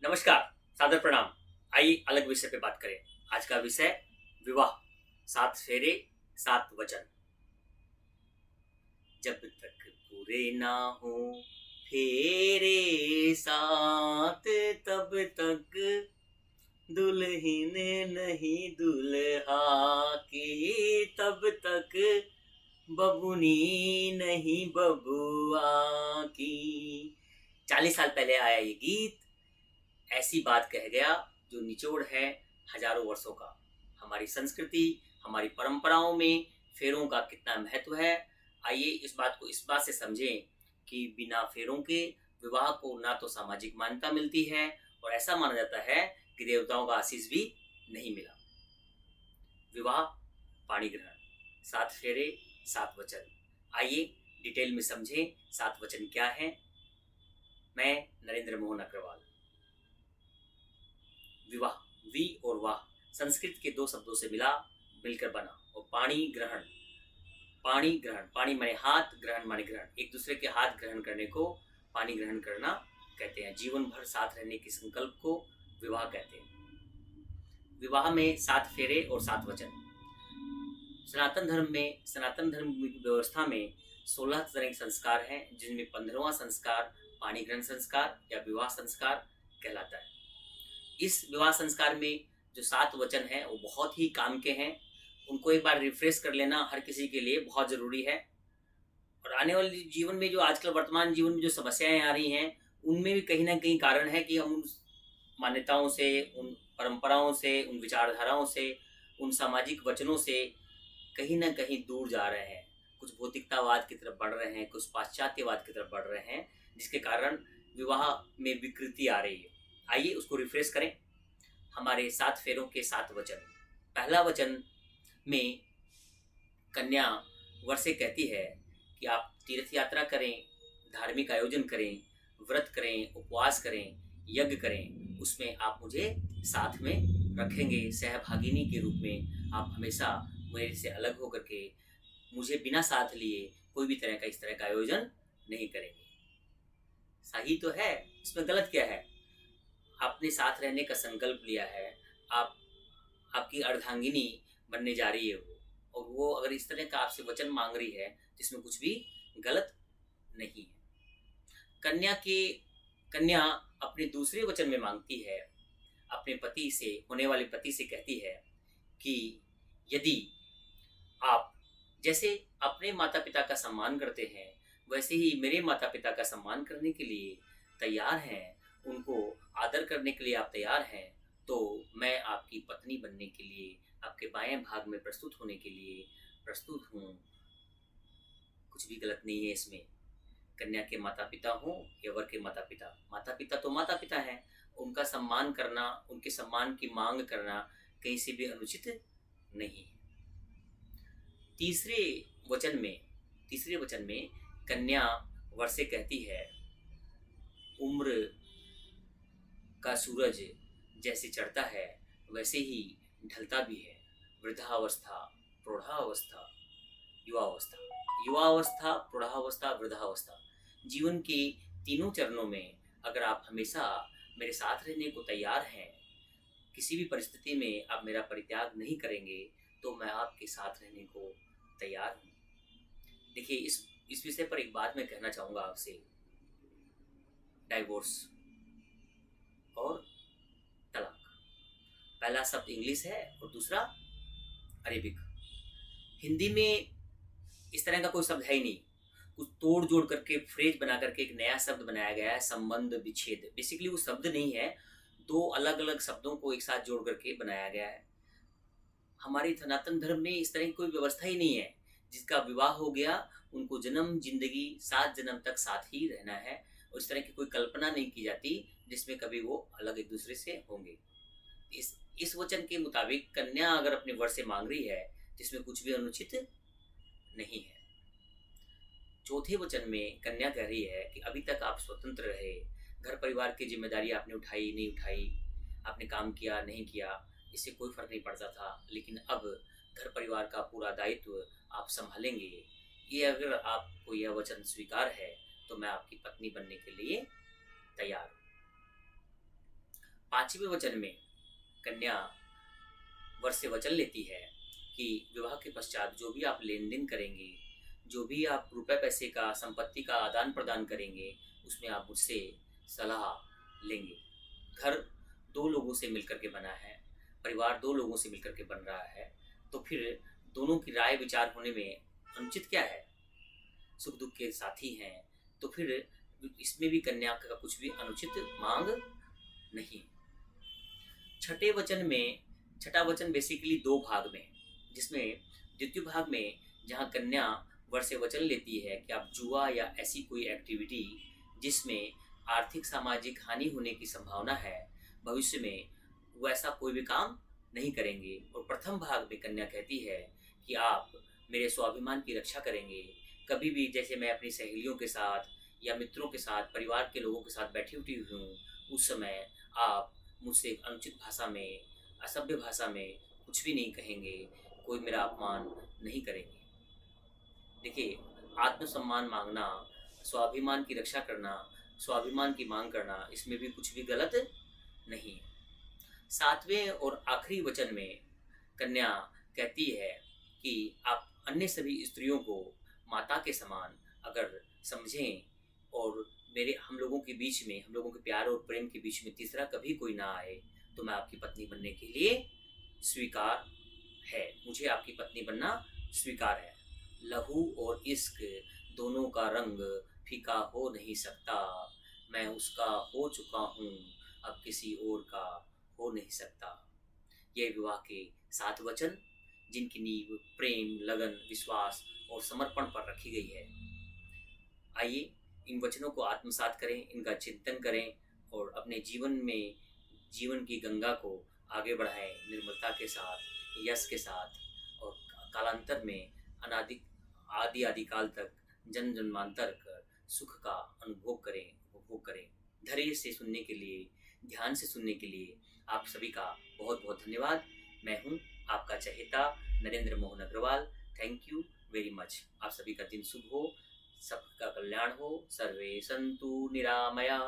नमस्कार, सादर प्रणाम। आइए अलग विषय पे बात करें। आज का विषय विवाह, 7 फेरे, 7 वचन। जब तक पूरे ना हो फेरे 7, तब तक दुल्हन नहीं दुल्हा की, तब तक बबुनी नहीं बबुआ की। 40 साल पहले आया ये गीत ऐसी बात कह गया जो निचोड़ है हजारों वर्षों का। हमारी संस्कृति, हमारी परंपराओं में फेरों का कितना महत्व है। आइए इस बात को इस बात से समझें कि बिना फेरों के विवाह को ना तो सामाजिक मान्यता मिलती है और ऐसा माना जाता है कि देवताओं का आशीष भी नहीं मिला। विवाह, पाणी ग्रहण, 7 फेरे, 7 वचन। आइए डिटेल में समझें 7 वचन क्या हैं। मैं नरेंद्र मोहन अग्रवाल। विवाह, वी और वाह संस्कृत के 2 शब्दों से मिलकर बना। और पाणी ग्रहण, पाणी ग्रहण, पाणी माने हाथ, ग्रहण माने ग्रहण, एक दूसरे के हाथ ग्रहण करने को पाणी ग्रहण करना कहते हैं। जीवन भर साथ रहने के संकल्प को विवाह कहते हैं। विवाह में 7 फेरे और 7 वचन। सनातन धर्म व्यवस्था में 16 तरह के संस्कार हैं, जिनमें 15वां संस्कार पाणी ग्रहण संस्कार या विवाह संस्कार कहलाता है। इस विवाह संस्कार में जो 7 वचन हैं वो बहुत ही काम के हैं। उनको एक बार रिफ्रेश कर लेना हर किसी के लिए बहुत ज़रूरी है। और आने वाले जीवन में जो आजकल वर्तमान जीवन में जो समस्याएं आ रही हैं, उनमें भी कहीं ना कहीं कारण है कि हम उन मान्यताओं से, उन परंपराओं से, उन विचारधाराओं से, उन सामाजिक वचनों से कहीं ना कहीं दूर जा रहे हैं। कुछ भौतिकतावाद की तरफ बढ़ रहे हैं, कुछ पाश्चात्यवाद की तरफ बढ़ रहे हैं, जिसके कारण विवाह में विकृति आ रही है। आइए उसको रिफ्रेश करें। हमारे 7 फेरों के 7 वचन। पहला वचन में कन्या वर से कहती है कि आप तीर्थ यात्रा करें, धार्मिक आयोजन करें, व्रत करें, उपवास करें, यज्ञ करें, उसमें आप मुझे साथ में रखेंगे। सहभागिनी के रूप में आप हमेशा मेरे से अलग होकर के मुझे बिना साथ लिए कोई भी तरह का इस तरह का आयोजन नहीं करेंगे। सही तो है, इसमें गलत क्या है? आपने साथ रहने का संकल्प लिया है, आपकी अर्धांगिनी बनने जा रही है वो, और वो अगर इस तरह का आपसे वचन मांग रही है तो इसमें कुछ भी गलत नहीं है। कन्या अपने दूसरे वचन में मांगती है, अपने पति से, होने वाले पति से कहती है कि यदि आप जैसे अपने माता पिता का सम्मान करते हैं, वैसे ही मेरे माता पिता का सम्मान करने के लिए तैयार हैं, उनको आदर करने के लिए आप तैयार हैं, तो मैं आपकी पत्नी बनने के लिए, आपके बाएं भाग में प्रस्तुत होने के लिए प्रस्तुत हूँ। कुछ भी गलत नहीं है इसमें। कन्या के माता पिता हों या वर के माता पिता, माता पिता तो माता पिता हैं, उनका सम्मान करना, उनके सम्मान की मांग करना कहीं से भी अनुचित नहीं है। तीसरे वचन में कन्या वर से कहती है, उम्र का सूरज जैसे चढ़ता है वैसे ही ढलता भी है। वृद्धावस्था, प्रौढ़ावस्था, युवावस्था, प्रौढ़ावस्था, वृद्धावस्था। जीवन के तीनों चरणों में अगर आप हमेशा मेरे साथ रहने को तैयार हैं, किसी भी परिस्थिति में आप मेरा परित्याग नहीं करेंगे, तो मैं आपके साथ रहने को तैयार हूँ। देखिए, इस विषय पर एक बात मैं कहना चाहूँगा आपसे। डाइवोर्स और तलाक, पहला शब्द इंग्लिश है और दूसरा अरेबिक। हिंदी में इस तरह का कोई शब्द है ही नहीं। कुछ तोड़ जोड़ करके फ्रेज बना करके एक नया शब्द बनाया गया है, संबंध विच्छेद। बेसिकली वो शब्द नहीं है, 2 अलग अलग शब्दों को एक साथ जोड़ करके बनाया गया है। हमारे सनातन धर्म में इस तरह की कोई व्यवस्था ही नहीं है। जिसका विवाह हो गया उनको जन्म जिंदगी 7 जन्म तक साथ ही रहना है, और इस तरह की कोई कल्पना नहीं की जाती जिसमें कभी वो अलग एक दूसरे से होंगे। इस वचन के मुताबिक कन्या अगर अपने वर से मांग रही है जिसमें कुछ भी अनुचित नहीं है। चौथे वचन में कन्या कह रही है कि अभी तक आप स्वतंत्र रहे, घर परिवार की जिम्मेदारी आपने उठाई नहीं उठाई, आपने काम किया नहीं किया, इससे कोई फर्क नहीं पड़ता था, लेकिन अब घर परिवार का पूरा दायित्व आप संभालेंगे। ये अगर आपको यह वचन स्वीकार है तो मैं आपकी पत्नी बनने के लिए तैयार हूँ। 5वें वचन में कन्या वर से वचन लेती है कि विवाह के पश्चात जो भी आप लेन देन करेंगे, जो भी आप रुपए पैसे का, संपत्ति का आदान प्रदान करेंगे, उसमें आप मुझसे सलाह लेंगे। घर दो लोगों से मिलकर के बना है, परिवार दो लोगों से मिलकर के बन रहा है, तो फिर दोनों की राय विचार होने में अनुचित क्या है? सुख दुख के साथी हैं, तो फिर इसमें भी कन्या का कुछ भी अनुचित मांग नहीं। छठा वचन बेसिकली दो भाग में, जिसमें द्वितीय भाग में जहाँ कन्या वर से वचन लेती है कि आप जुआ या ऐसी कोई एक्टिविटी जिसमें आर्थिक सामाजिक हानि होने की संभावना है, भविष्य में वैसा कोई भी काम नहीं करेंगे। और प्रथम भाग में कन्या कहती है कि आप मेरे स्वाभिमान की रक्षा करेंगे। कभी भी जैसे मैं अपनी सहेलियों के साथ या मित्रों के साथ, परिवार के लोगों के साथ बैठी उठी हूँ, उस समय आप मुझसे अनुचित भाषा में, असभ्य भाषा में कुछ भी नहीं कहेंगे, कोई मेरा अपमान नहीं करेंगे। देखिए, आत्मसम्मान मांगना, स्वाभिमान की रक्षा करना, स्वाभिमान की मांग करना, इसमें भी कुछ भी गलत नहीं है। 7वें और आखिरी वचन में कन्या कहती है कि आप अन्य सभी स्त्रियों को माता के समान अगर समझें और हम लोगों के बीच में, हम लोगों के प्यार और प्रेम के बीच में तीसरा कभी कोई ना आए, तो मैं आपकी पत्नी बनने के लिए स्वीकार है, मुझे आपकी पत्नी बनना स्वीकार है। लहू और इश्क दोनों का रंग फीका हो नहीं सकता, मैं उसका हो चुका हूँ, अब किसी और का हो नहीं सकता। ये विवाह के 7 वचन, जिनकी नींव प्रेम, लगन, विश्वास और समर्पण पर रखी गई है। आइए इन वचनों को आत्मसात करें, इनका चिंतन करें और अपने जीवन में जीवन की गंगा को आगे बढ़ाएं, निर्मलता के साथ, यश के साथ, और कालांतर में आदि काल तक, जन्म जन्मांतर कर सुख का उपभोग करें। धैर्य से सुनने के लिए, ध्यान से सुनने के लिए आप सभी का बहुत बहुत धन्यवाद। मैं हूँ आपका चहेता Narendra Mohan Agrawal. Thank you very much. आप सभी का दिन शुभ हो, सबका कल्याण हो। सर्वे सन्तु निरामया,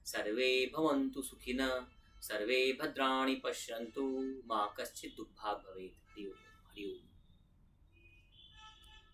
सर्वे भवन्तु सुखिनः, सर्वे भद्राणि पश्यन्तु, मा कश्चित् दुःखभाग् भवेत्। हरि ओम।